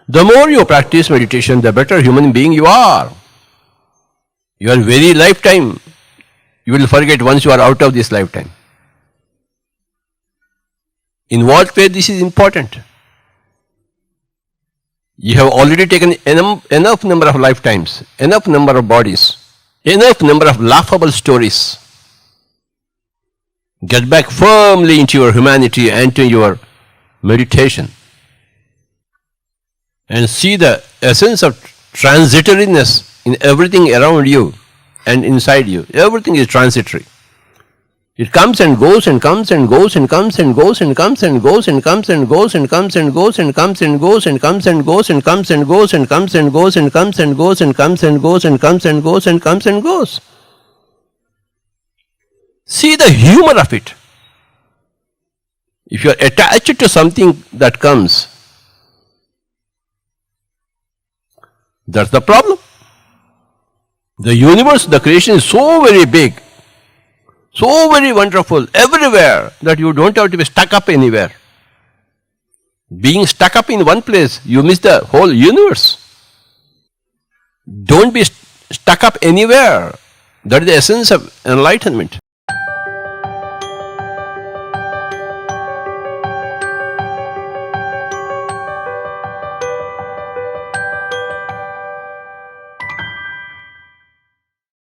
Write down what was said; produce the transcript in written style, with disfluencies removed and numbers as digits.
The more you practice meditation, the better human being you are. Your very lifetime, you will forget once you are out of this lifetime. In what way this is important? You have already taken enough number of lifetimes, enough number of bodies, enough number of laughable stories. Get back firmly into your humanity and to your meditation. And see the essence of transitoriness in everything around you and inside you. Everything is transitory. It comes and goes and comes and goes and comes and goes and comes and goes and comes and goes and comes and goes and comes and goes and comes and goes and comes and goes and comes and goes and comes and goes and comes and goes and comes and goes and comes and goes. See the humor of it. If you are attached to something that comes, that's the problem. The universe, the creation is so very big, so very wonderful, everywhere, that you don't have to be stuck up anywhere. Being stuck up in one place, you miss the whole universe. Don't be stuck up anywhere. That is the essence of enlightenment.